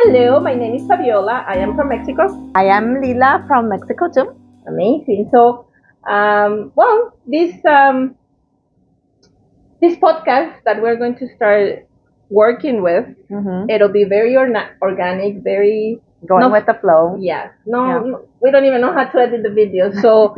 Hello, my name is Fabiola. I am from Mexico. I am Lila from Mexico too. Amazing. So, this podcast that we're going to start working with, it'll be very organic, very Going with the flow. Yes. We don't even know how to edit the video. So,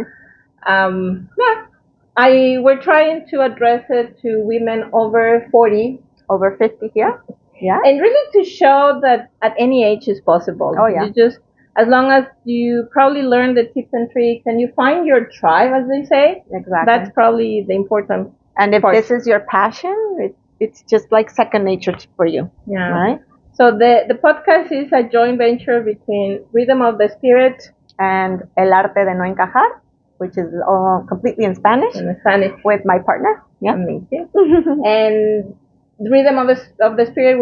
we're trying to address it to women over 40, over 50 here. Yeah. And really to show that at any age is possible. Oh, yeah. You just, as long as you probably learn the tips and tricks and you find your tribe, as they say. Exactly. That's probably the important And if part. this is your passion, it's just like second nature for you. Yeah. Right? So the podcast is a joint venture between Rhythm of the Spirit and El Arte de No Encajar, which is all completely in Spanish. With my partner. Yeah. Amazing. And the Rhythm of the Spirit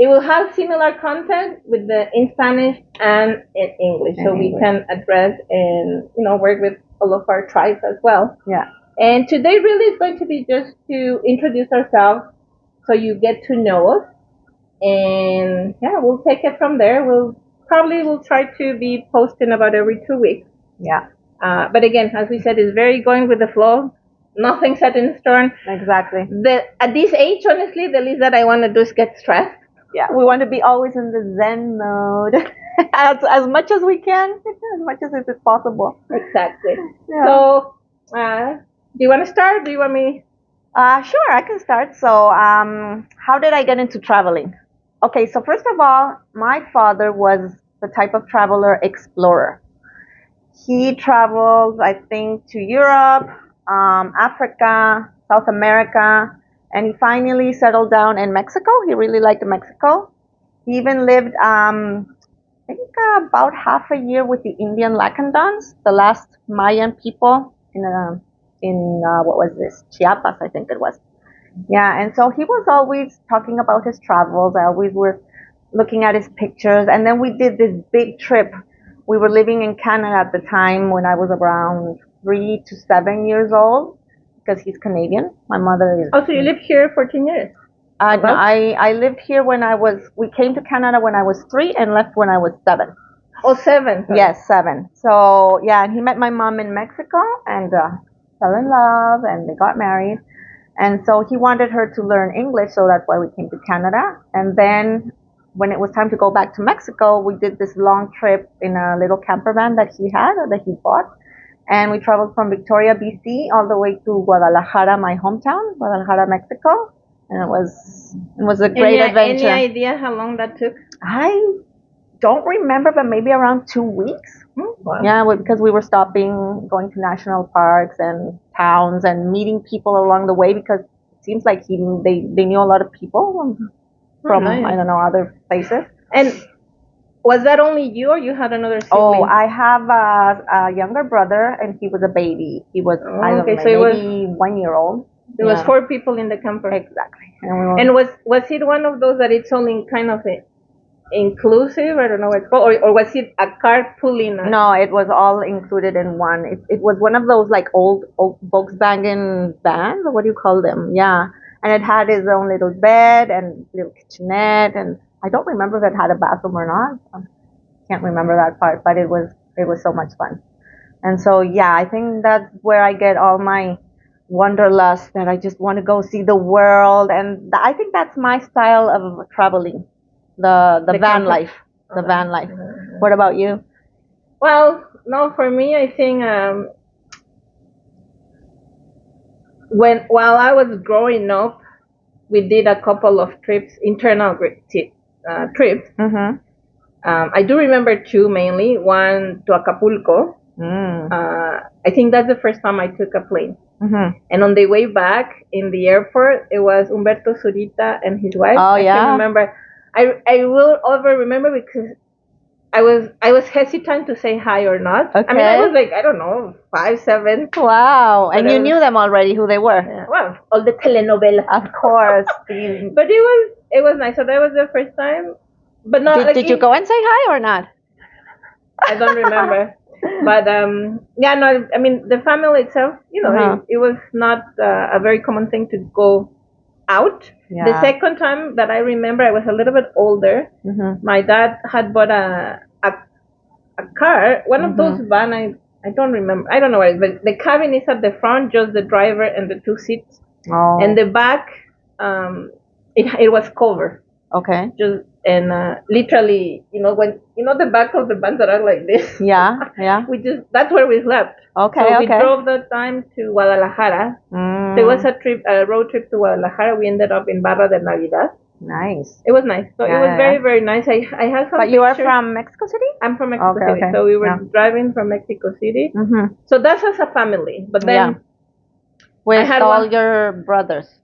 it will have similar content in Spanish and in English. So we can address and, work with all of our tribes as well. Yeah. And today really is going to be just to introduce ourselves so you get to know us. And yeah, we'll take it from there. We'll try to be posting about every 2 weeks. Yeah. But again, as we said, it's very going with the flow. Nothing set in stone. Exactly. At this age, honestly, the least that I want to do is get stressed. Yeah, we want to be always in the Zen mode as much as we can, as much as it is possible. Exactly. Yeah. So, do you want to start? Do you want me? Sure, I can start. So, how did I get into traveling? Okay, so first of all, my father was the type of traveler explorer. He traveled, I think, to Europe, Africa, South America, and he finally settled down in Mexico. He really liked Mexico. He even lived, I think, about half a year with the Indian Lacandons, the last Mayan people in what was this? Chiapas, I think it was. Yeah, and so he was always talking about his travels. I always were looking at his pictures. And then we did this big trip. We were living in Canada at the time when I was around 3 to 7 years old, because he's Canadian. My mother is. Oh, so you lived here 14 years? No, I lived here we came to Canada when I was 3 and left when I was 7. Oh, 7. Sorry. Yes, 7. So, yeah, and he met my mom in Mexico and fell in love, and they got married. And so he wanted her to learn English, so that's why we came to Canada. And then when it was time to go back to Mexico, we did this long trip in a little camper van that he bought. And we traveled from Victoria, BC, all the way to Guadalajara, my hometown, Guadalajara, Mexico. And it was a great adventure. Any idea how long that took? I don't remember, but maybe around 2 weeks. Wow. Yeah, because we were stopping, going to national parks and towns and meeting people along the way, because it seems like they knew a lot of people from nice. I don't know, other places. And was that only you, or you had another sibling? Oh, I have a younger brother, and he was a baby. He was, I don't know, maybe 1 year old. There was 4 people in the camper. Exactly. And was it one of those that it's only kind of inclusive? I don't know what it's called. Or was it a carpooling? No, it was all included in one. It was one of those like old Volkswagen vans, or what do you call them? Yeah. And it had its own little bed and little kitchenette, and I don't remember if it had a bathroom or not. Can't remember that part, but it was so much fun. And so, yeah, I think that's where I get all my wanderlust, that I just want to go see the world. And I think that's my style of traveling, the van life, the van life. What about you? Well, no, for me, I think while I was growing up, we did a couple of internal trips. Mm-hmm. I do remember 2 mainly. One to Acapulco. I think that's the first time I took a plane. Mm-hmm. And on the way back in the airport, it was Humberto Zurita and his wife. Oh, I can remember. I will always remember because I was hesitant to say hi or not. Okay. I mean, I was like, I don't know, 5, 7. Wow. And you knew them already, who they were? Yeah, well, all the telenovelas. Of course. But it was nice. So that was the first time. But not. Did you go and say hi or not? I don't remember. But yeah, no. I mean, the family itself, it was not a very common thing to go out. The Yeah. second time that I remember, I was a little bit older. My dad had bought a car, one of those van. I don't remember. I don't know what it is, but the cabin is at the front, just the driver and the two seats, Oh. and the back, it was covered. Okay. Just and literally, when the back of the vans that are like this. Yeah. Yeah. That's where we slept. Okay. So we Okay. drove that time to Guadalajara. Mm. So it was a road trip to Guadalajara. We ended up in Barra de Navidad. Nice. It was nice. So it was very, very nice. I had some But you are pictures. from Mexico City? I'm from Mexico Okay, City. okay. So we were Yeah. driving from Mexico City. Mm-hmm. So that's as a family. But then With had all one- your brothers.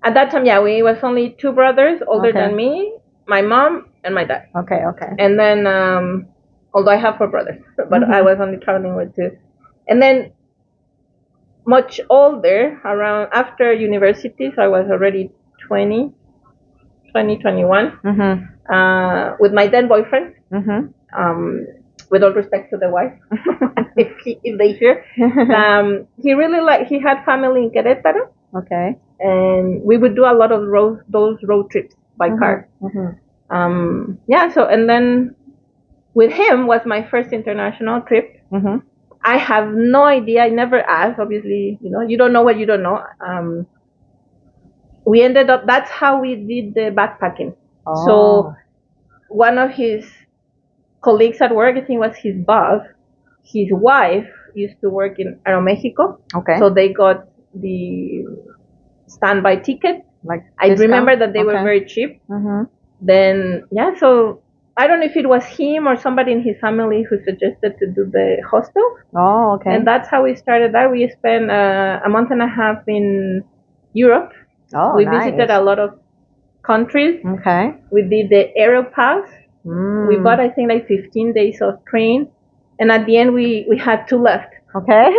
at that time, we was only two brothers older Okay. than me, my mom and my dad. Okay, okay. And then, although I have four brothers, but I was only traveling with two. And then much older, around after university, so I was already 20, 21, with my then boyfriend. With all respect to the wife, if they hear, he had family in Querétaro. Okay. And we would do a lot of those road trips by car. So and then with him was my first international trip. I have no idea. I never asked. Obviously, you don't know what you don't know. We ended up. That's how we did the backpacking. Oh. So one of his colleagues at work, I think was his boss. His wife used to work in Aeromexico. Okay. So they got the standby ticket. Like I discount? remember that they were very cheap. Then so I don't know if it was him or somebody in his family who suggested to do the hostel. Oh, okay. And that's how we started that. We spent a month and a half in Europe. Oh, we nice. visited a lot of countries. Okay. We did the Aeropass. We bought, I think, like 15 days of train. And at the end, we had two left. Okay.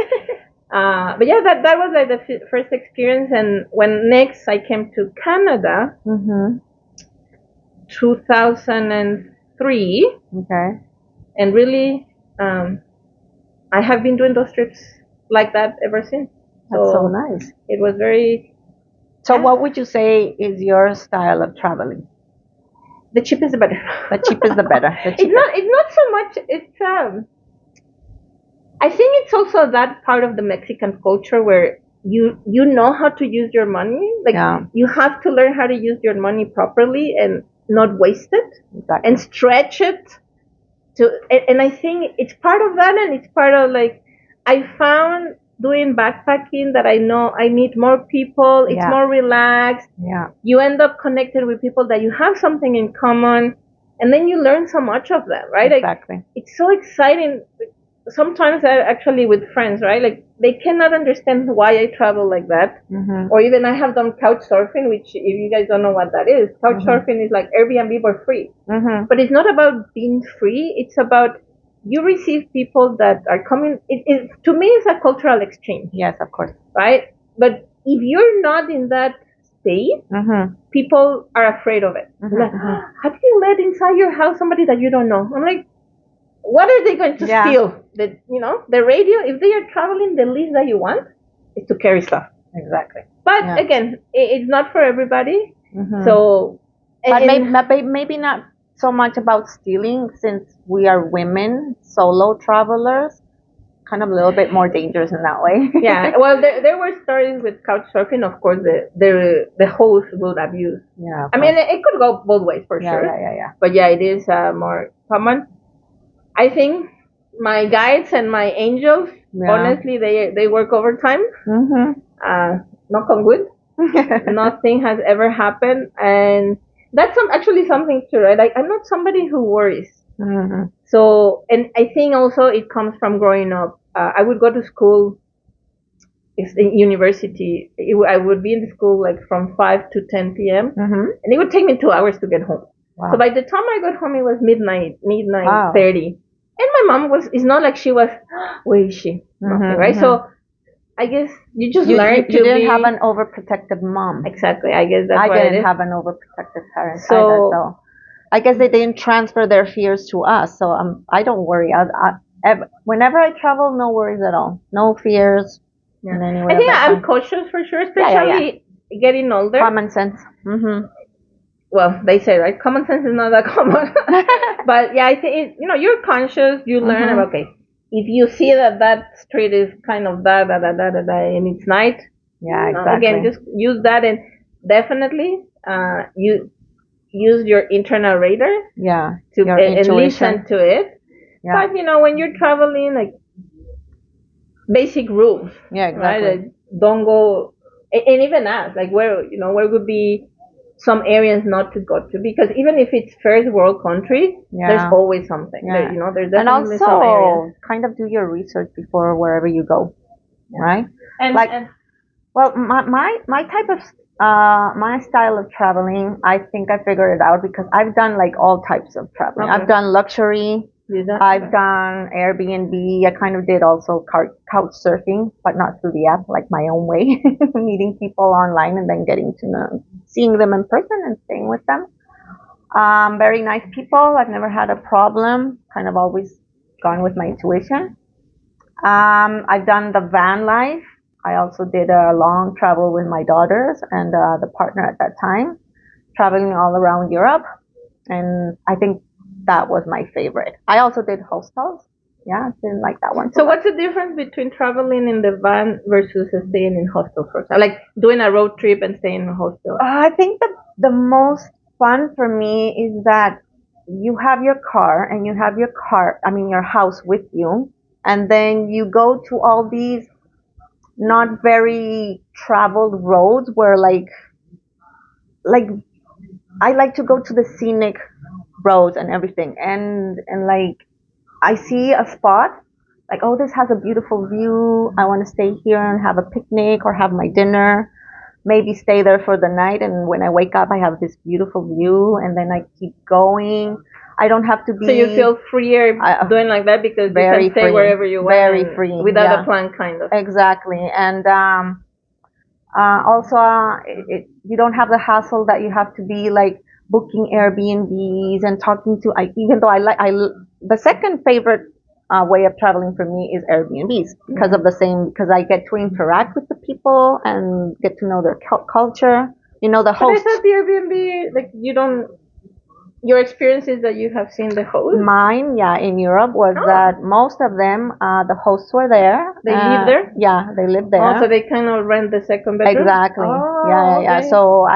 But that was like the first experience. And when next I came to Canada, 2003. Okay. And really, I have been doing those trips like that ever since. That's so nice. It was very. So what would you say is your style of traveling? The cheapest the better. The cheapest the better. The cheapest. It's not so much. It's I think it's also that part of the Mexican culture where you know how to use your money. Like you have to learn how to use your money properly and not waste it. Exactly. And stretch it and I think it's part of that, and it's part of like I found doing backpacking that I know I meet more people. It's more relaxed. Yeah. You end up connected with people that you have something in common, and then you learn so much of them, right? Exactly. Like, it's so exciting. Sometimes actually with friends, right? Like they cannot understand why I travel like that. Or even I have done couch surfing, which if you guys don't know what that is, couch surfing is like Airbnb for free. But it's not about being free. It's about you receive people that are coming. To me, it's a cultural exchange. Yes, of course. Right? But if you're not in that state, people are afraid of it. Like, how do you let inside your house somebody that you don't know? I'm like, what are they going to steal? The radio? If they are traveling, the least that you want is to carry stuff. Exactly. But again, it's not for everybody. So, but maybe not so much about stealing, since we are women, solo travelers. Kind of a little bit more dangerous in that way. Yeah. Well, there were stories with couch surfing. Of course, the host would abuse. Yeah. I mean, it could go both ways for sure. Yeah. But it is more common. I think my guides and my angels, honestly, they work overtime. Knock on wood. Nothing has ever happened, and that's actually something too, right? Like I'm not somebody who worries. So, and I think also it comes from growing up. I would go to school, in university. I would be in the school like from 5 to 10 p.m. And it would take me 2 hours to get home. Wow. So by the time I got home, it was midnight 30. And my mom it's not like she was, where is she? Right? So I guess you just learn to You didn't have an overprotective mom. Exactly. I guess that's I what it is. I didn't have an overprotective parent either, so I guess they didn't transfer their fears to us. So I don't worry. Whenever I travel, no worries at all. No fears. Yeah. I think I'm cautious for sure, especially getting older. Common sense. Mm-hmm. Well, they say, right? Common sense is not that common. But yeah, I think you're conscious. You learn Mm-hmm. about, okay, if you see that street is kind of and it's night, Yeah, again, exactly. just use that, and definitely you use your internal radar Yeah, to your and listen intuition. to it. Yeah, But when you're traveling, like basic rules, yeah, right? exactly. Like, don't go, and even ask, like, where would be some areas not to go to, because even if it's first world country, there's Yeah, always something there. yeah. There's And definitely some areas. also kind of do your research before wherever you go, right? And Like, well, my type of my style of traveling, I think I figured it out because I've done like all types of traveling. okay. I've done luxury. I've done Airbnb. I kind of did also couch surfing, but not through the app, like my own way, meeting people online and then getting to know, seeing them in person and staying with them. Very nice people. I've never had a problem. Kind of always gone with my intuition. I've done the van life. I also did a long travel with my daughters and the partner at that time, traveling all around Europe. And I think that was my favorite. I also did hostels. Yeah, didn't like that one. So what's the difference between traveling in the van versus staying in hostel, for example? Like doing a road trip and staying in a hostel? I think the most fun for me is that you have your car and you have your house with you, and then you go to all these not very traveled roads where like I like to go to the scenic roads and everything, and like I see a spot like, oh, this has a beautiful view. I want to stay here and have a picnic or have my dinner, maybe stay there for the night, and when I wake up I have this beautiful view, and then I keep going. I don't have to be. So you feel freer doing like that because you can stay free, wherever you want, very free, without yeah. a plan, kind of. Exactly, and also, you don't have the hassle that you have to be like booking Airbnbs and talking to. Even though the second favorite way of traveling for me is Airbnbs because of the same, because I get to interact with the people and get to know their culture. The But I host. thought the Airbnb, like, you don't. Your experience is that you have seen the host. Mine, yeah, in Europe was that most of them, the hosts were there. They live there? Yeah, they live there. Oh, so they kind of rent the second bedroom? Exactly. Oh, Yeah, yeah. okay. So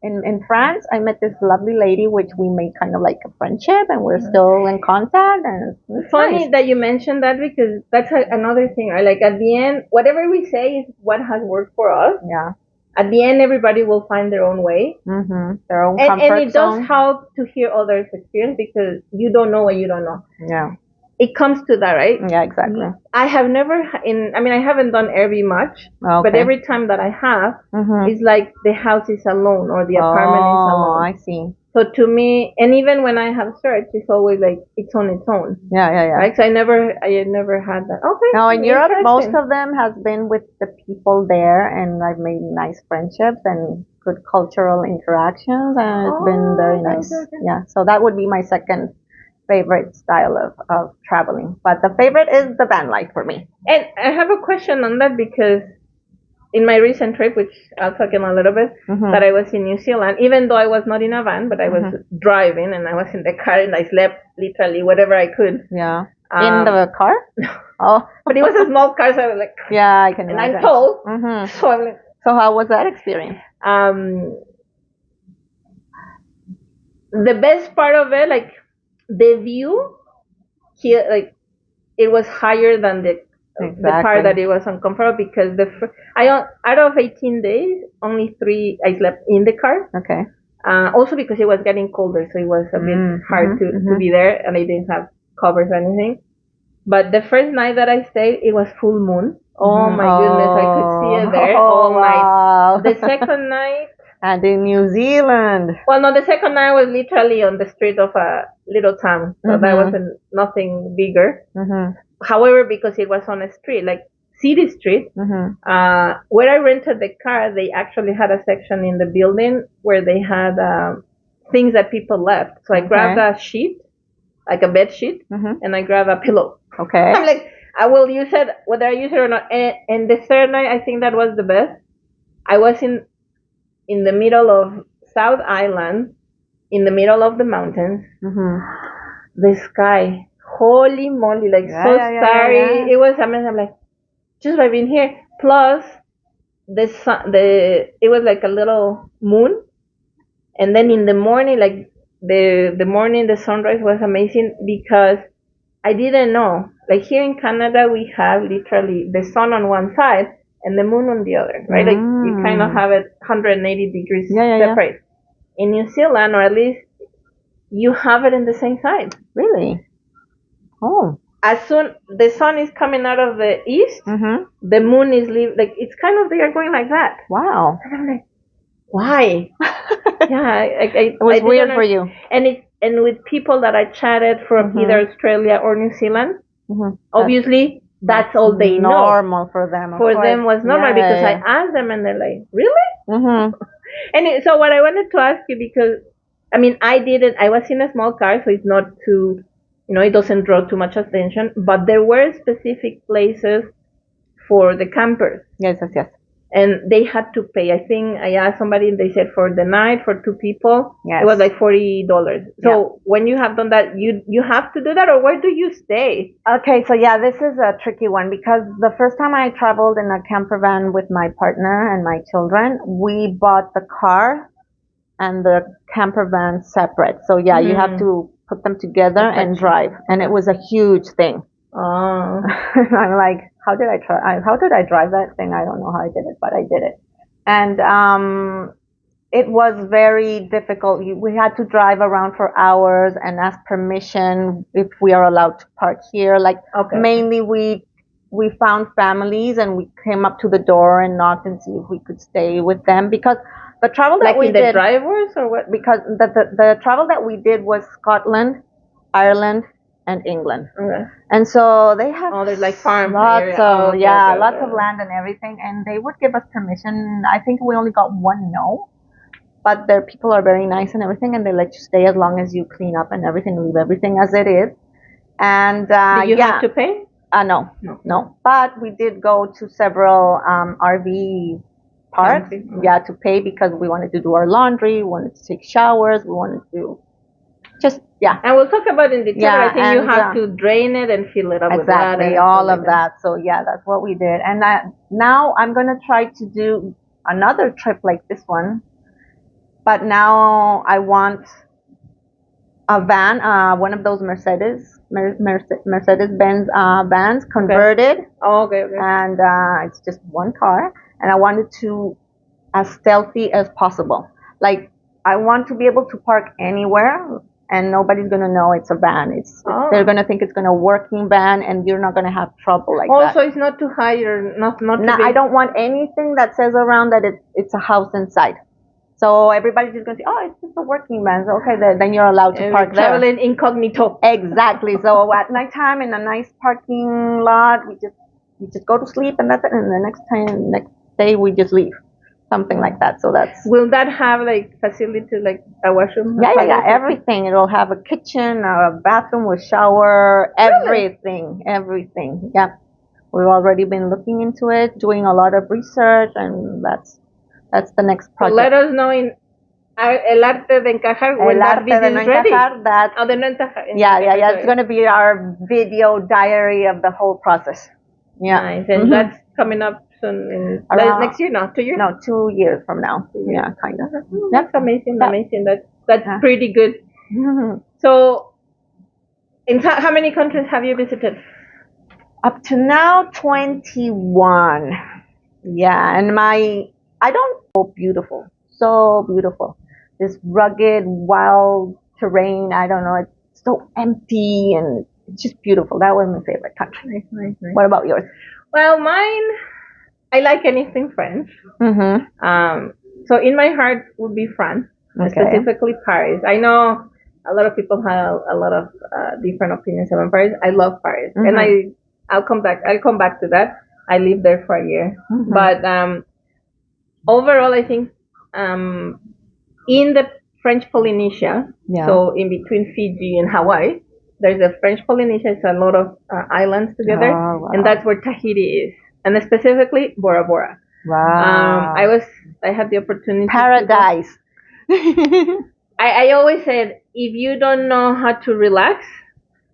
in France, I met this lovely lady, which we made kind of like a friendship, and we're still in contact. And it's Funny nice. that you mentioned that, because that's another thing. Like, at the end, whatever we say is what has worked for us. Yeah. At the end, everybody will find their own way. Mm-hmm. Their own And comfort it zone. does help to hear others' experience, because you don't know what you don't know. Yeah. It comes to that, right? Yeah, exactly. I have never I haven't done Airbnb much, Okay. but every time that I have, it's like the house is alone or the apartment is alone. Oh, I see. So to me, and even when I have searched, it's always like it's on its own. Yeah, yeah, yeah. Right? So I had never had that. Okay. Now in Europe, most interesting. of them has been with the people there, and I've made nice friendships and good cultural interactions, and it's been very nice. Okay. Yeah, so that would be my second favorite style of traveling. But the favorite is the van life for me. And I have a question on that, because in my recent trip, which I'll talk in a little bit, that I was in New Zealand, even though I was not in a van, but I was driving, and I was in the car, and I slept literally whatever I could. Yeah. In the car? Oh. But it was a small car, so I was like, yeah, I can imagine. And I'm tall, so I'm like, so how was that experience? The best part of it, like, the view here, like, it was higher than the part that it was uncomfortable, because out of 18 days, only 3 I slept in the car. Okay. Also because it was getting colder, so it was a bit hard to be there, and I didn't have covers or anything. But the first night that I stayed, it was full moon. Oh my goodness, I could see it there all night. The second night. And in New Zealand. Well, no, the second night was literally on the street of a little town, so that wasn't nothing bigger. However, because it was on a street, like city street, where I rented the car, they actually had a section in the building where they had things that people left. So I grabbed a sheet, like a bed sheet, and I grabbed a pillow. Okay. I'm like, I will use it, whether I use it or not. And the third night, I think that was the best, I was in the middle of South Island, in the middle of the mountains. The sky, holy moly, like so starry. It was amazing. I'm like, just by being here. Plus, it was like a little moon, and then in the morning, like the sunrise was amazing because I didn't know. Like here in Canada, we have literally the sun on one side and the moon on the other, right? Like you kind of have it 180 degrees separate. In New Zealand, or at least you have it in the same side. Really? Oh. As soon the sun is coming out of the east, the moon is leaving. Like it's kind of they are going like that. Wow. And I'm like, why? Yeah, it was weird for you. And with people that I chatted from either Australia or New Zealand, obviously that's all they know. Normal for them. For them was normal because I asked them and they're like, really? And so what I wanted to ask you, because I mean I was in a small car, so it's not too, it doesn't draw too much attention, but there were specific places for the campers. Yes. And they had to pay. I think I asked somebody and they said for the night for 2 people, it was like $40. So when you have done that, you have to do that, or where do you stay? Okay, so this is a tricky one because the first time I traveled in a camper van with my partner and my children, we bought the car and the camper van separate. So you have to put them together and drive, and it was a huge thing. Oh. I'm like, how did I drive that thing? I don't know how I did it, but I did it. And it was very difficult. We had to drive around for hours and ask permission if we are allowed to park here. Like mainly we found families and we came up to the door and knocked and see if we could stay with them, because the travel that we did, the drivers or what? Because the travel that we did was Scotland, Ireland, and England. Okay. And so they have there's like farm lots of lots of land and everything, and they would give us permission. I think we only got one no, but their people are very nice and everything, and they let you stay as long as you clean up and everything, leave everything as it is. And did you have to pay? No. But we did go to several RV parks, to pay, because we wanted to do our laundry, we wanted to take showers, we wanted to just and we'll talk about it in detail. I think you have to drain it and fill it up with water. Exactly, all of that. So that's what we did. And now I'm gonna try to do another trip like this one, but now I want a van, one of those Mercedes-Benz vans, converted. Okay. And it's just one car, and I want it to as stealthy as possible. Like I want to be able to park anywhere, and nobody's gonna know it's a van. They're gonna think it's gonna working van, and you're not gonna have trouble like that. Also, it's not too high or not too big. I don't want anything that says around that it's a house inside. So everybody's just gonna say, oh, it's just a working van. So, okay, then you're allowed to park there. Traveling incognito. Exactly. So at nighttime in a nice parking lot, we just go to sleep, and that's it. And the next day we just leave. Something like that. So will that have like facility like a washroom? Yeah, everything. It'll have a kitchen, a bathroom with shower, everything. Yeah, we've already been looking into it, doing a lot of research, and that's the next project. So let us know in El Arte de Encajar when that video is ready. De no encajar. Yeah. It's going to be our video diary of the whole process. Yeah, nice. And that's coming up. Next year, no, 2 years? No, 2 years from now. Yeah, kind of. That's amazing. That's pretty good. So, how many countries have you visited? Up to now, 21. Yeah, and so beautiful. This rugged, wild terrain. I don't know. It's so empty and it's just beautiful. That was my favorite country. Nice. What about yours? Well, mine, I like anything French. So in my heart would be France, specifically Paris. I know a lot of people have a lot of different opinions about Paris. I love Paris, and I'll come back to that. I lived there for a year, but overall, I think in the French Polynesia, so in between Fiji and Hawaii, there's a French Polynesia. It's a lot of islands together, and that's where Tahiti is. And specifically Bora Bora. Wow. I had the opportunity to go. Paradise. I always said, if you don't know how to relax,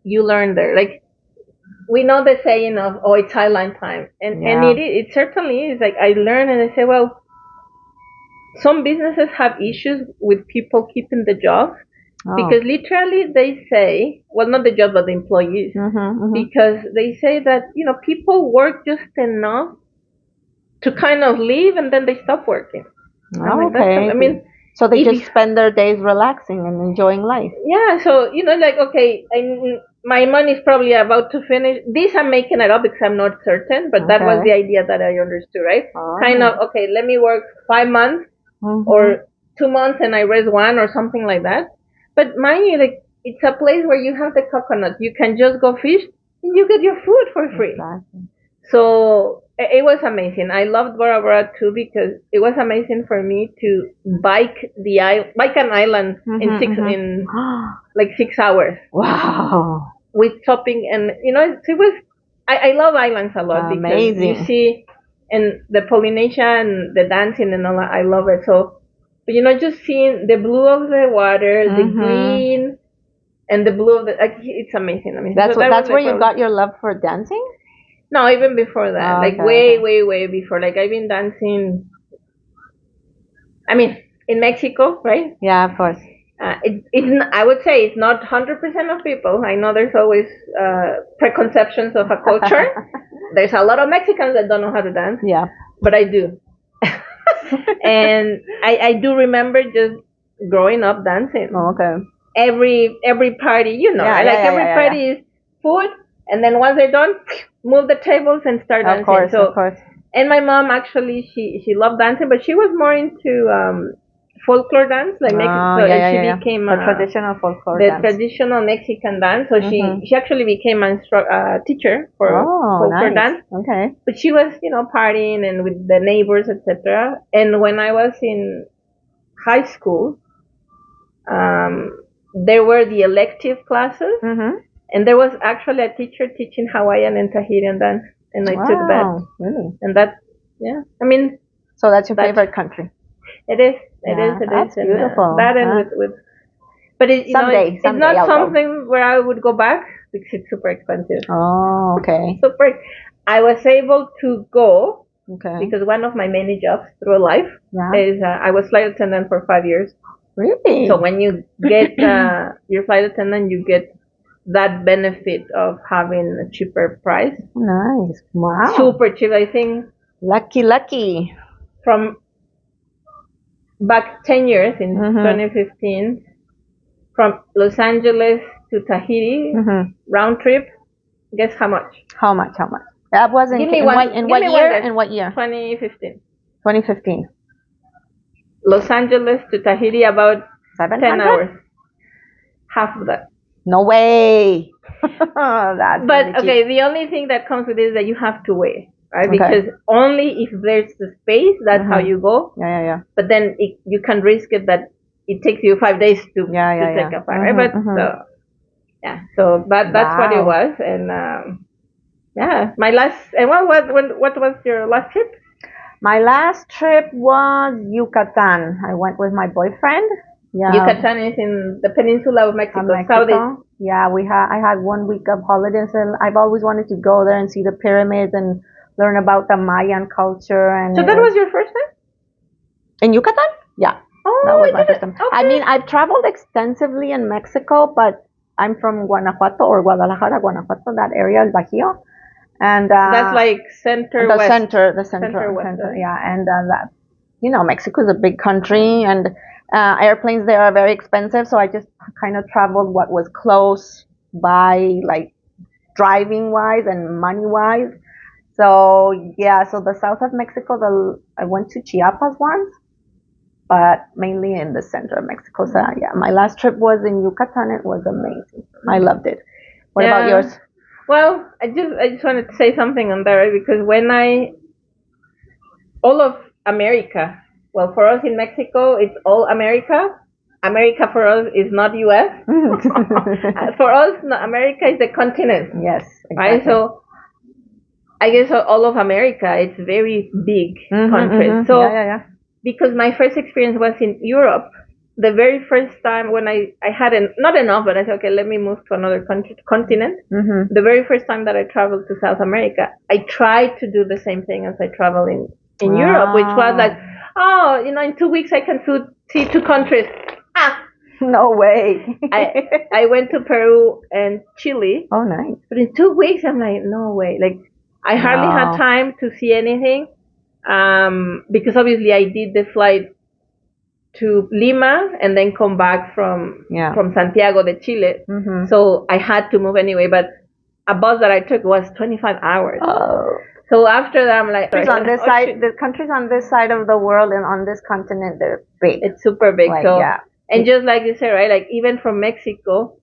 you learn there. Like, we know the saying of, oh, it's highline time. And Yeah. it certainly is. Like, I learned and I say, well, some businesses have issues with people keeping the jobs Oh. because literally they say, well, not the job, but the employees, because they say that, people work just enough to kind of leave and then they stop working. I'm like, Okay. I mean, So they if just you- spend their days relaxing and enjoying life. yeah, so, like, okay, my money is probably about to finish. This I'm making it up because I'm not certain, but that was Okay. the idea that I understood, right? Oh. Kind of, okay, let me work 5 months or 2 months and I rest one or something like that. But mind you, like, it's a place where you have the coconut. You can just go fish and you get your food for free. Exactly. So it was amazing. I loved Bora Bora too because it was amazing for me to bike an island in like 6 hours. Wow. With shopping, and it was. I love islands a lot because Amazing. you see, and the Polynesia and the dancing and all that. I love it. So, but just seeing the blue of the water, the green, and the blue of it's amazing. I mean, That's so that's where you got your love for dancing? No, even before that, Oh, like okay, way, okay. way, way before. Like I've been dancing. I mean, in Mexico, right? Yeah, of course. I would say it's not 100% of people. I know there's always preconceptions of a culture. There's a lot of Mexicans that don't know how to dance. Yeah. But I do. And I do remember just growing up dancing. Oh, okay. Every party, Yeah, right? yeah, Like yeah, every yeah, party is food, and then once they're done, move the tables and start dancing. Of course, So, of course. and my mom actually, she loved dancing, but she was more into folklore dance, like Mexico. So yeah, she yeah. became The traditional folklore the dance. traditional Mexican dance. So she actually became a teacher for folklore nice. dance. Okay. But she was, partying and with the neighbors, etc. And when I was in high school, there were the elective classes, and there was actually a teacher teaching Hawaiian and Tahitian dance, and I took that. Really? And that, yeah, I mean, so that's your favorite country? It is. That's beautiful. That and with, but someday it's not I'll something where I would go back because it's super expensive. Oh, okay. Super. I was able to go Okay. because one of my many jobs through life is I was flight attendant for 5 years. Really? So when you get your flight attendant, you get that benefit of having a cheaper price. Nice. Wow. Super cheap. I think. Lucky. From back 10 years in 2015, from Los Angeles to Tahiti, round trip, guess how much? How much? That was in what year? 2015. 2015. Los Angeles to Tahiti, about 700? 10 hours. Half of that. No way. That's but really okay, cheap. the only thing that comes with it is that you have to wait, right? Because only if there's the space, that's how you go. Yeah. But then you can risk it that it takes you 5 days to take a flight, right? But so yeah, so that's what it was, and my last. And what was your last trip? My last trip was Yucatan. I went with my boyfriend. Yeah. Yucatan is in the peninsula of Mexico. Southeast. Yeah, I had 1 week of holidays, and I've always wanted to go there and see the pyramids and learn about the Mayan culture. And so that was your first time in Yucatan? Yeah. Oh, that was my first time. Okay. I mean, I've traveled extensively in Mexico, but I'm from Guanajuato or Guadalajara, Guanajuato, that area, El Bajío. And that's like center the west. Center west. Yeah, and that, Mexico is a big country, and airplanes there are very expensive, so I just kind of traveled what was close by, like driving wise and money wise. So yeah, so the south of Mexico, I went to Chiapas once, but mainly in the center of Mexico. So yeah, my last trip was in Yucatan. It was amazing. I loved it. What about yours? Well, I just wanted to say something on that, right? Because all of America, well, for us in Mexico, it's all America. America for us is not U.S. For us, America is the continent. Yes, exactly. Right? So I guess all of America, it's very big countries. So Yeah, yeah, yeah. because my first experience was in Europe, the very first time when I had not enough, but I said, okay, let me move to another continent. The very first time that I traveled to South America, I tried to do the same thing as I travel in Europe, which was like, oh, in 2 weeks I can see two countries. Ah, No way. I went to Peru and Chile, Oh, nice. but in 2 weeks I'm like, no way. Like I hardly had Wow. time to see anything, because obviously I did the flight to Lima and then come back Yeah. from Santiago de Chile. So I had to move anyway, but a bus that I took was 25 hours. Oh. So after that, I'm like, On this side, the countries on this side of the world and on this continent, they're big. it's super big. Like, So yeah. and just like you said, right? Like even from Mexico,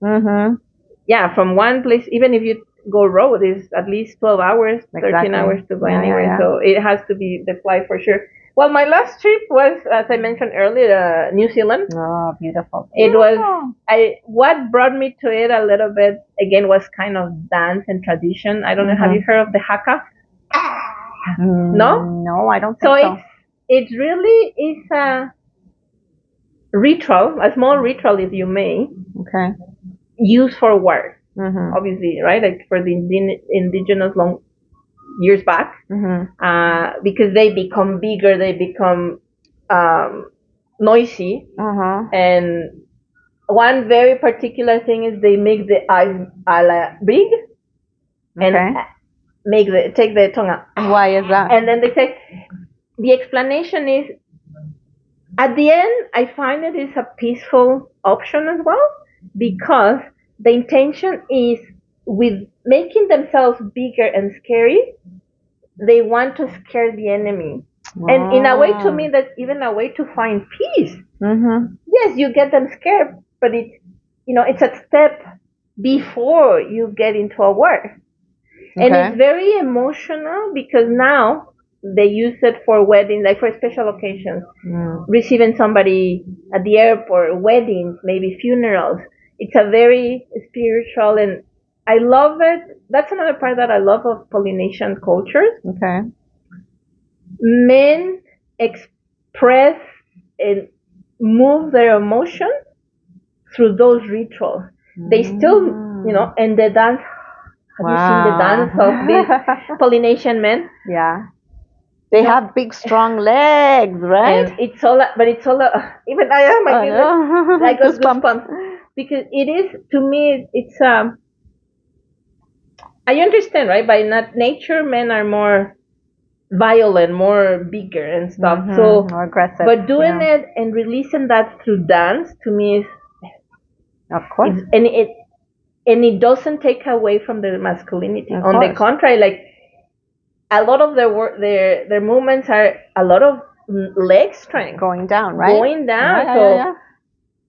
yeah, from one place, even if you go road, is at least 12 hours, 13 Exactly. hours to go Yeah, anywhere. yeah, yeah. So it has to be the flight for sure. Well, my last trip was, as I mentioned earlier, New Zealand. Oh, beautiful. It was what brought me to it a little bit again was kind of dance and tradition. I don't know. Have you heard of the haka? No. No, I don't So think so. it really is a ritual, a small ritual, if you may, Okay. used for war. Obviously, right? Like for the indigenous long years back, because they become bigger, they become noisy, and one very particular thing is they make the eyes a la big and take the tongue out. And why is that? And then they say the explanation is at the end I find it is a peaceful option as well, because the intention is with making themselves bigger and scary, they want to scare the enemy. And in a way, to me, that's even a way to find peace. Yes, you get them scared, but it's a step before you get into a war. And it's very emotional because now they use it for weddings, like for special occasions, receiving somebody at the airport, weddings, maybe funerals. It's a very spiritual, and I love it. That's another part that I love of Polynesian cultures. Okay. Men express and move their emotions through those rituals. They still, and the dance. Have you seen the dance of these Polynesian men? Yeah. They have big, strong legs, right? And it's all, even I am, my goodness, I got goosebumps. Because it is, to me, it's, I understand, right? By nature, men are more violent, more bigger and stuff. So more aggressive. But doing it and releasing that through dance, to me, is, of course, and it doesn't take away from their masculinity. On the contrary, like a lot of their movements are a lot of leg strength going down, right? Going down. Yeah.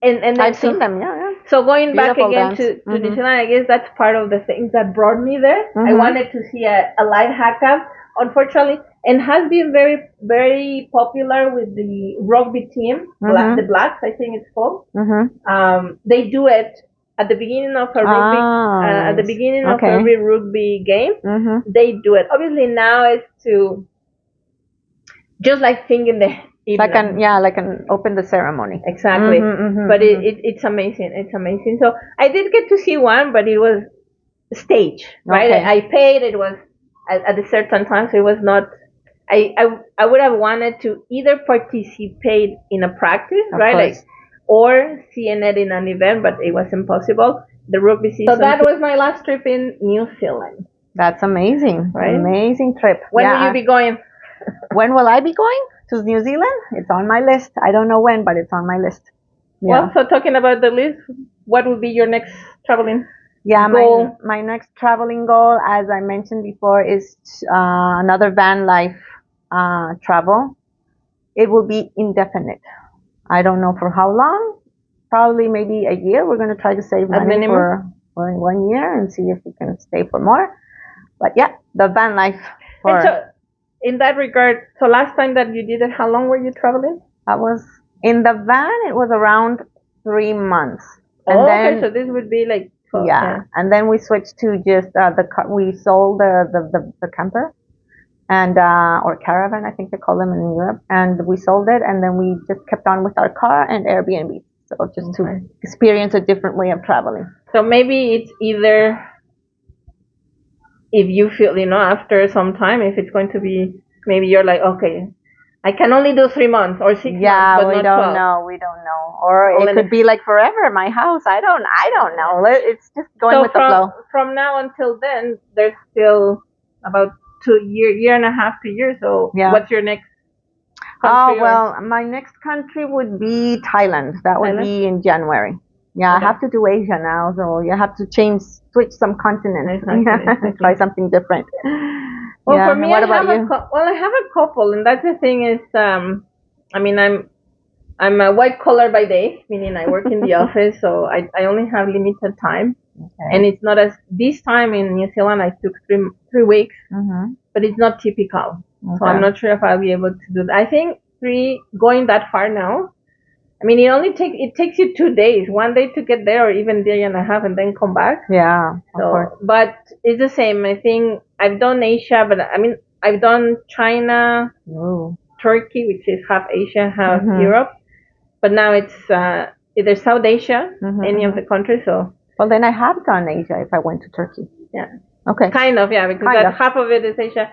And I've seen them. Yeah. So going Beautiful back again to New Zealand, I guess that's part of the things that brought me there. I wanted to see a live haka, unfortunately, and has been very, very popular with the rugby team, the Blacks, I think it's called. They do it at the beginning of a rugby, of every rugby game. They do it. Obviously now it's to just like singing the evening. Like an open the ceremony. Exactly. But it's amazing. It's amazing. So I did get to see one, but it was stage, right? I paid. It was at a certain time, so it was not. I would have wanted to either participate in a practice, right? Like, or seeing it in an event, but it was impossible. The rugby season. So that was my last trip in New Zealand. That's amazing. Right? Amazing trip. When will you be going? When will I be going to New Zealand? It's on my list. I don't know when, but it's on my list. Yeah. Well, so talking about the list, what would be your next traveling goal? My next traveling goal, as I mentioned before, is another van life travel. It will be indefinite. I don't know for how long. Probably maybe a year. We're going to try to save money for 1 year and see if we can stay for more. But yeah, the van life. And so, in that regard, so last time that you did it, how long were you traveling? I was in the van. It was around 3 months. And okay. So this would be like 12, and then we switched to just we sold the camper and or caravan, I think they call them in Europe. And we sold it, and then we just kept on with our car and Airbnb. So just to experience a different way of traveling. So maybe it's either if you feel, after some time, if it's going to be, maybe you're like, okay, I can only do 3 months or 6 months, but we not don't 12. know. We don't know. Or it could be like forever. My house. I don't know. It's just going with the flow. From now until then, there's still about 2 year and a half, 2 years. So what's your next country? My next country would be Thailand. That would be in January. Yeah, okay. I have to do Asia now, so you have to switch some continents. Exactly. Try something different. Well, for me, I have a couple, and that's the thing is, I mean, I'm a white collar by day, meaning I work in the office, so I only have limited time, and it's not as this time in New Zealand. I took 3 weeks, but it's not typical, so I'm not sure if I'll be able to do that. I think 3 going that far now. I mean, it takes you 2 days, 1 day to get there, or even day and a half, and then come back. Yeah, so, of course. But it's the same. I think I've done Asia, but I mean, I've done China, Turkey, which is half Asia, half Europe. But now it's either South Asia, any of the countries. So. Well, then I have done Asia if I went to Turkey. Yeah. Okay. Kind of, yeah, because half of it is Asia.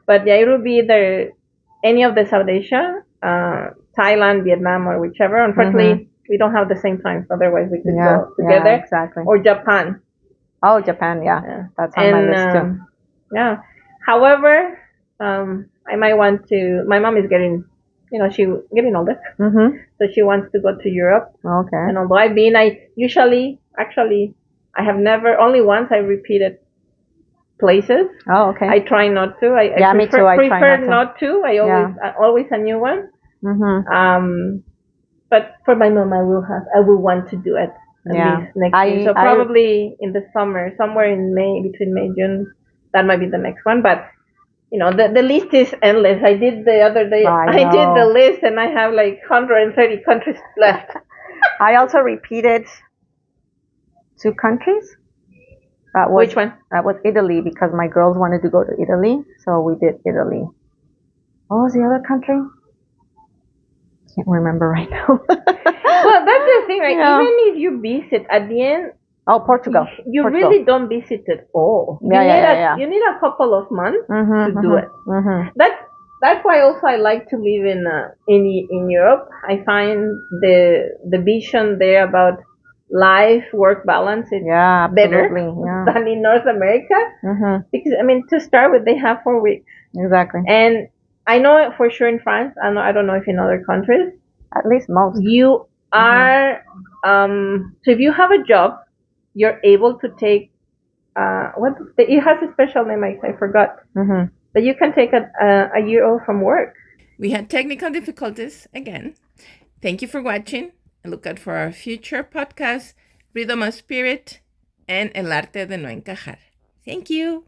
But yeah, it will be either any of the South Asia. Thailand, Vietnam, or whichever. Unfortunately, we don't have the same time. Otherwise, we could go together. Yeah, exactly. Or Japan. Oh, Japan, yeah. That's on my list too. Yeah. However, I might want to. My mom is getting, she's getting older, so she wants to go to Europe. Okay. And although I've been, I have never. Only once I repeated places. Oh, okay. I try not to. Me too. I prefer not to. I always a new one. But for my mom, I will want to do it at least next year. So probably in the summer, somewhere in May, between May and June, that might be the next one. But the list is endless. I did the other day. I did the list, and I have like 130 countries left. I also repeated 2 countries. Which one? That was Italy, because my girls wanted to go to Italy, so we did Italy. What was the other country? Can't remember right now. Well, that's the thing, right? Even if you visit at the end. Oh, Portugal. You really don't visit it all. You need a couple of months to do it. That's why also I like to live in Europe. I find the vision there about life-work balance is better than in North America. Because I mean, to start with, they have 4 weeks. Exactly. And I know for sure in France. I don't know if in other countries. At least most. You are so if you have a job, you're able to take it has a special name. I forgot. But you can take a year off from work. We had technical difficulties again. Thank you for watching, and look out for our future podcasts, Rhythm of Spirit and El Arte de No Encajar. Thank you.